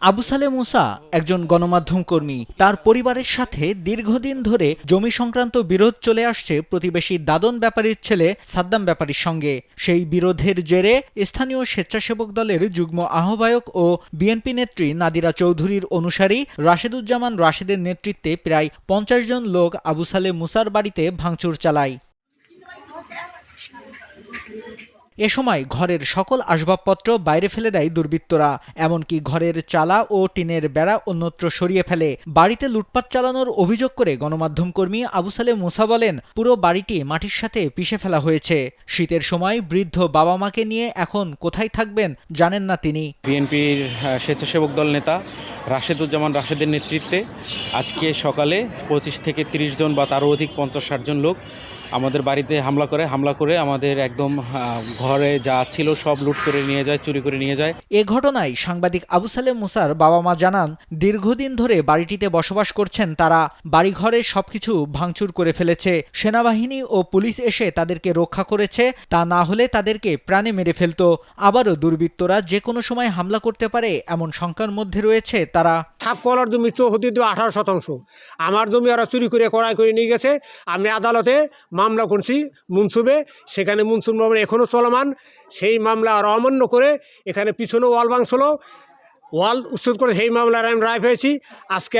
আবু সালে মুসা একজন গণমাধ্যম কর্মী। তার পরিবারের সাথে দীর্ঘদিন ধরে জমি সংক্রান্ত বিরোধ চলে আসছে প্রতিবেশী দাদন ব্যাপারীর ছেলে সাদ্দাম ব্যাপারীর সঙ্গে। সেই বিরোধের জেরে স্থানীয় স্বেচ্ছাসেবক দলের যুগ্ম আহ্বায়ক ও বিএনপি নেত্রী নাদিরা চৌধুরীর অনুসারী রাশেদুজ্জামান রাশেদের নেতৃত্বে প্রায় ৫০ জন লোক আবু সালে মুসার বাড়িতে ভাঙচুর চালায়। এ সময় ঘরের সকল আসবাবপত্র বাইরে ফেলে দেয় দুর্বৃত্তরা। এমনকি ঘরের চালা ও টিনের বেড়া অন্যত্র সরিয়ে ফেলে। বাড়িতে লুটপাট চালানোর অভিযোগ করে গণমাধ্যম কর্মী আবু সালে মুসা বলেন, পুরো বাড়িটি মাটির সাথে পিষে ফেলা হয়েছে। শীতের সময় বৃদ্ধ বাবা মাকে নিয়ে এখন কোথায় থাকবেন জানেন না তিনি। বিএনপির স্বেচ্ছাসেবক দল নেতা রাশেদুজ্জামান রাশেদের নেতৃত্বে আজকে সকালে ২৫ থেকে ৩০ জন বা তারও অধিক ৫০-৬০ জন লোক আমাদের বাড়িতে হামলা করে আমাদের একদম ঘরে যা ছিল সব লুট করে নিয়ে যায়, চুরি করে নিয়ে যায়। এ ঘটনায় সাংবাদিক আবু সালে মুসার বাবা মা জানান, দীর্ঘদিন ধরে বাড়িটিতে বসবাস করছেন তারা। বাড়িঘরের সবকিছু ভাঙচুর করে ফেলেছে। সেনাবাহিনী ও পুলিশ এসে তাদেরকে রক্ষা করেছে, তা না হলে তাদেরকে প্রাণে মেরে ফেলতো। আবারও দুর্বৃত্তরা যে কোনো সময় হামলা করতে পারে এমন শঙ্কার মধ্যে রয়েছে তারা। সাপকলার জমি 18%। আমার জমি ওরা চুরি করে কড়াই করে নিয়ে গেছে। আমি আদালতে মামলা করছি মুনসুবে, সেখানে মুনসুব মামলা এখনও চলমান। সেই মামলা ওরা অমান্য করে এখানে পিছনে ওয়াল ভাঙছিল, ওয়াল উচ্ছেদ করে সেই মামলার আমি রায় পেয়েছি। আজকে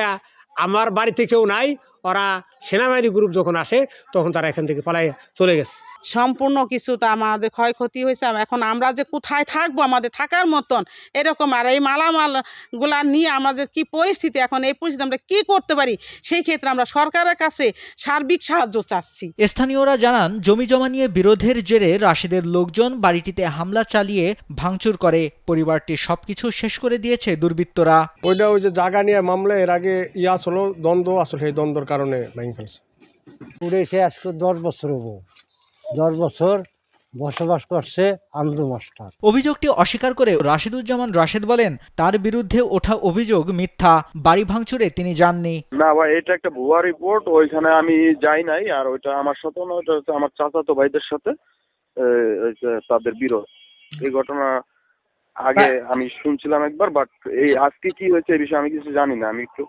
আমার বাড়িতে কেউ নাই, ওরা সেনাবাহিনী গ্রুপ যখন আসে তখন তারা এখান থেকে পালাই চলে গেছে। সম্পূর্ণ কিছুটা আমাদের ক্ষয়ক্ষতি হয়েছে। এখন আমরা যে কোথায় থাকবো, আমাদের থাকার মতন এরকম, আর এই মালামালগুলা নিয়ে আমাদের কি পরিস্থিতি, এখন এই পরিস্থিতি আমরা কি করতে পারি, সেই ক্ষেত্রে আমরা সরকারের কাছে সার্বিক সাহায্য চাচ্ছি। স্থানীয়রা জানান, জমি জমা নিয়ে বিরোধের জেরে রাশেদের লোকজন বাড়িটিতে হামলা চালিয়ে ভাঙচুর করে। পরিবারটির সবকিছু শেষ করে দিয়েছে দুর্বৃত্তরা। ওই যে জায়গা নিয়ে মামলা, এর আগে আসলো দ্বন্দ্ব, আসলে সেই দ্বন্দ্বের কারণে ভেঙে ফেলছে। উড়েছে আজকে 10 বছর হবো। 10 বছর বসবাস করছে আন্দু মাস্টার। অভিযোগটি অস্বীকার করে রাশেদুজ্জামান রাশেদ বলেন, তার বিরুদ্ধে ওঠা অভিযোগ মিথ্যা। বাড়ি ভাঙচুরে তিনি যাননি। না ভাই, এটা একটা ভুয়া রিপোর্ট। ওইখানে আমি যাই নাই। আর ওইটা আমার সাথে না, ওইটা হচ্ছে আমার চাচাতো ভাইদের সাথে তাদের বিরোধ। এই ঘটনা আগে আমি শুনছিলাম একবার, বাট এই আজকে কি হয়েছে এই বিষয়ে আমি কিছু জানি না। আমি একটু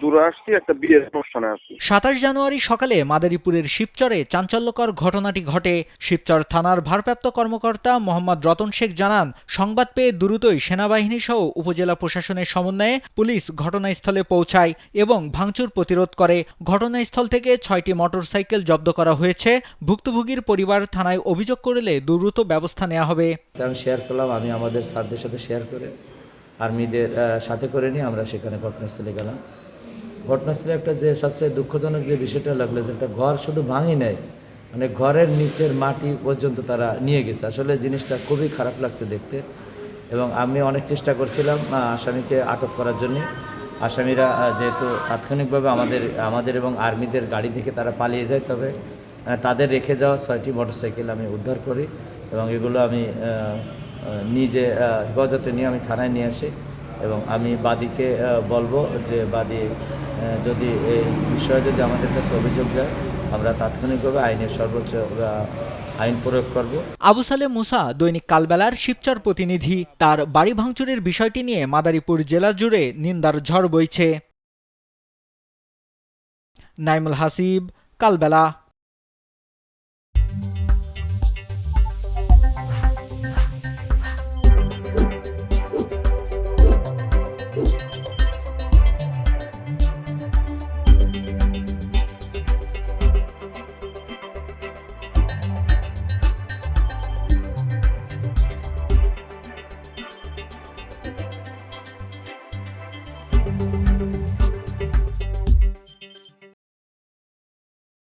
দূরে আসছি, একটা বিয়ের অনুষ্ঠানে আসছি। ২৭ জানুয়ারি সকালে মাদারীপুরের শিবচরে চাঞ্চল্যকর ঘটনাটি ঘটে। শিবচর থানার ভারপ্রাপ্ত কর্মকর্তা মোহাম্মদ রতন শেখ জানান, সংবাদ পেয়ে দ্রুতই সেনাবাহিনী সহ উপজেলা প্রশাসনের সমন্বয়ে পুলিশ ঘটনাস্থলে পৌঁছায় এবং ভাঙচুর প্রতিরোধ করে। ঘটনাস্থল থেকে ৬টি মোটরসাইকেল জব্দ করা হয়েছে। ভুক্তভোগীর পরিবার থানায় অভিযোগ করলে দ্রুত ব্যবস্থা নেওয়া হবে। আমি শেয়ার করলাম, আমি আমাদের স্যারদের সাথে শেয়ার করে আর্মিদের সাথে করে নিয়ে আমরা সেখানে ঘটনাস্থলে গেলাম। ঘটনাস্থলে একটা যে সবচেয়ে দুঃখজনক যে বিষয়টা লাগলো, যে একটা ঘর শুধু ভাঙি নাই, মানে ঘরের নিচের মাটি পর্যন্ত তারা নিয়ে গেছে। আসলে জিনিসটা খুবই খারাপ লাগছে দেখতে। এবং আমি অনেক চেষ্টা করছিলাম আসামিকে আটক করার জন্যে। আসামিরা যেহেতু তাৎক্ষণিকভাবে আমাদের এবং আর্মিদের গাড়ি থেকে তারা পালিয়ে যায়, তবে তাদের রেখে যাওয়া 6টি মোটরসাইকেল আমি উদ্ধার করি এবং এগুলো আমি নিজে হেফাজতে নিয়ে আমি থানায় নিয়ে আসি। এবং আমি বাদীকে বলবো যে বাদী যদি এই বিষয়ে যদি আমাদের কাছে অভিযোগ যায়, আমরা তাৎক্ষণিকভাবে আইনের সর্বোচ্চ আইন প্রয়োগ করব। আবু সালে মুসা দৈনিক কালবেলার শিবচর প্রতিনিধি। তার বাড়ি ভাঙচুরের বিষয়টি নিয়ে মাদারীপুর জেলা জুড়ে নিন্দার ঝড় বইছে। নাইমুল হাসিব, কালবেলা।